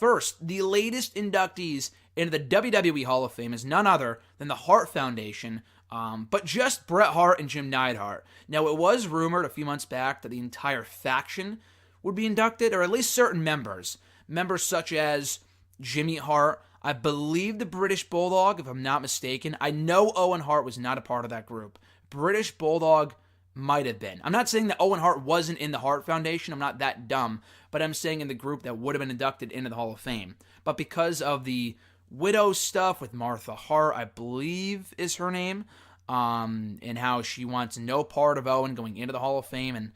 First, the latest inductees into the WWE Hall of Fame is none other than the Hart Foundation, but just Bret Hart and Jim Neidhart. Now, it was rumored a few months back that the entire faction would be inducted, or at least certain members. Members such as Jimmy Hart, I believe the British Bulldog, if I'm not mistaken. I know Owen Hart was not a part of that group. British Bulldog might have been. I'm not saying that Owen Hart wasn't in the Hart Foundation. I'm not that dumb. But I'm saying in the group that would have been inducted into the Hall of Fame. But because of the widow stuff with Martha Hart, I believe is her name, and how she wants no part of Owen going into the Hall of Fame, and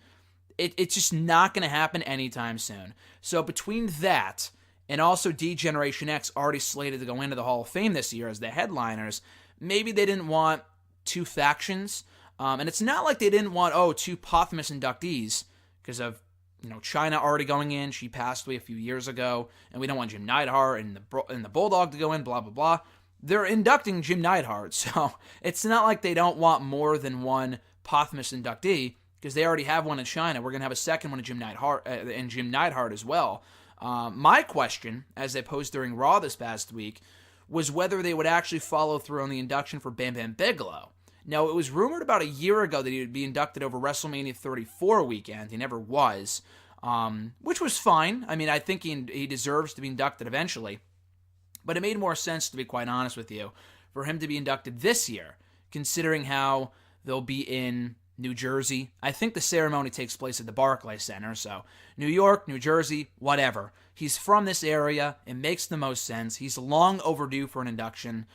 it's just not going to happen anytime soon. So between that and also D-Generation X already slated to go into the Hall of Fame this year as the headliners, maybe they didn't want two factions. And it's not like they didn't want, two posthumous inductees because of, Chyna already going in. She passed away a few years ago, and we don't want Jim Neidhart and the Bulldog to go in, blah, blah, blah. They're inducting Jim Neidhart, so it's not like they don't want more than one posthumous inductee because they already have one in Chyna. We're going to have a second one in Jim Neidhart as well. My question, as I posed during Raw this past week, was whether they would actually follow through on the induction for Bam Bam Bigelow. Now, it was rumored about a year ago that he would be inducted over WrestleMania 34 weekend. He never was, which was fine. I mean, I think he deserves to be inducted eventually. But it made more sense, to be quite honest with you, for him to be inducted this year, considering how they'll be in New Jersey. I think the ceremony takes place at the Barclays Center, so New York, New Jersey, whatever. He's from this area. It makes the most sense. He's long overdue for an induction.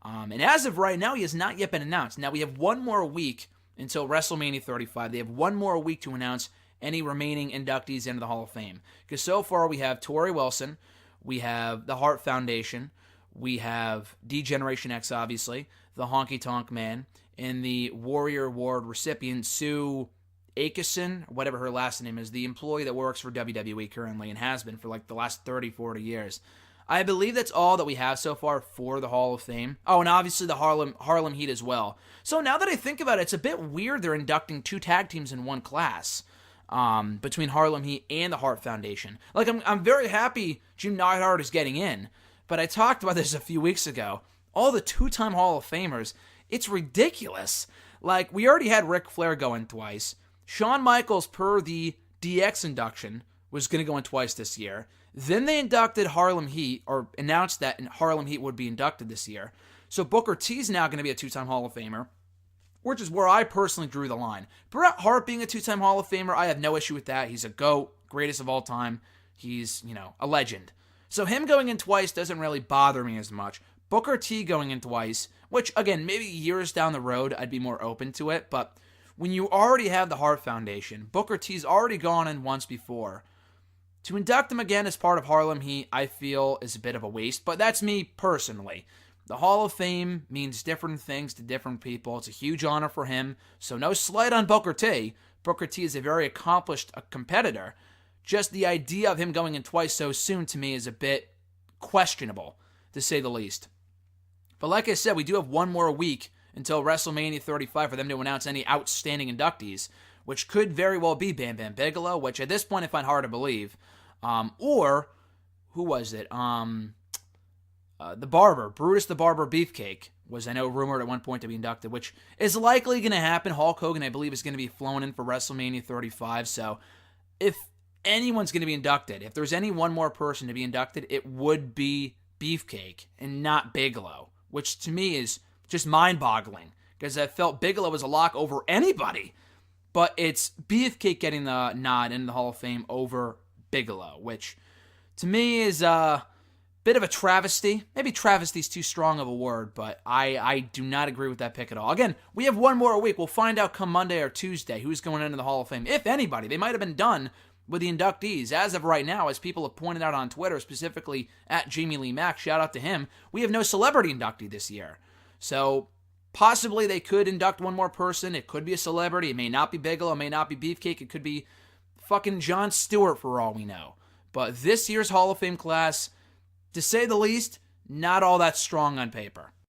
And as of right now, he has not yet been announced. Now, we have one more week until WrestleMania 35. They have one more week to announce any remaining inductees into the Hall of Fame. Because so far, we have Torrie Wilson, we have the Hart Foundation, we have D-Generation X, obviously, the Honky Tonk Man, and the Warrior Award recipient, Sue Aitchison, whatever her last name is, the employee that works for WWE currently and has been for like the last 30, 40 years. I believe that's all that we have so far for the Hall of Fame. Oh, and obviously the Harlem Heat as well. So now that I think about it, it's a bit weird they're inducting two tag teams in one class between Harlem Heat and the Hart Foundation. Like, I'm very happy Jim Neidhart is getting in, but I talked about this a few weeks ago. All the two-time Hall of Famers, it's ridiculous. Like, we already had Ric Flair go in twice. Shawn Michaels, per the DX induction, was going to go in twice this year. Then they inducted Harlem Heat, or announced that Harlem Heat would be inducted this year. So Booker T's now going to be a two-time Hall of Famer, which is where I personally drew the line. Bret Hart being a two-time Hall of Famer, I have no issue with that. He's a GOAT, greatest of all time. He's, a legend. So him going in twice doesn't really bother me as much. Booker T going in twice, which, again, maybe years down the road, I'd be more open to it. But when you already have the Hart Foundation, Booker T's already gone in once before. To induct him again as part of Harlem Heat, I feel, is a bit of a waste. But that's me personally. The Hall of Fame means different things to different people. It's a huge honor for him. So no slight on Booker T. Booker T is a very accomplished competitor. Just the idea of him going in twice so soon to me is a bit questionable, to say the least. But like I said, we do have one more week until WrestleMania 35 for them to announce any outstanding inductees, which could very well be Bam Bam Bigelow, which at this point I find hard to believe. Or, who was it? The Barber, Brutus the Barber Beefcake, was, I know, rumored at one point to be inducted, which is likely going to happen. Hulk Hogan, I believe, is going to be flown in for WrestleMania 35, so if anyone's going to be inducted, if there's any one more person to be inducted, it would be Beefcake and not Bigelow, which to me is just mind-boggling, because I felt Bigelow was a lock over anybody, but it's Beefcake getting the nod in the Hall of Fame over Bigelow, which to me is a bit of a travesty. Maybe travesty's too strong of a word, but I do not agree with that pick at all. Again, we have one more week. We'll find out come Monday or Tuesday who's going into the Hall of Fame. If anybody, they might have been done with the inductees. As of right now, as people have pointed out on Twitter, specifically at Jamie Lee Mack, shout out to him, we have no celebrity inductee this year. So possibly they could induct one more person. It could be a celebrity. It may not be Bigelow. It may not be Beefcake. It could be fucking Jon Stewart for all we know. But this year's Hall of Fame class, to say the least, not all that strong on paper.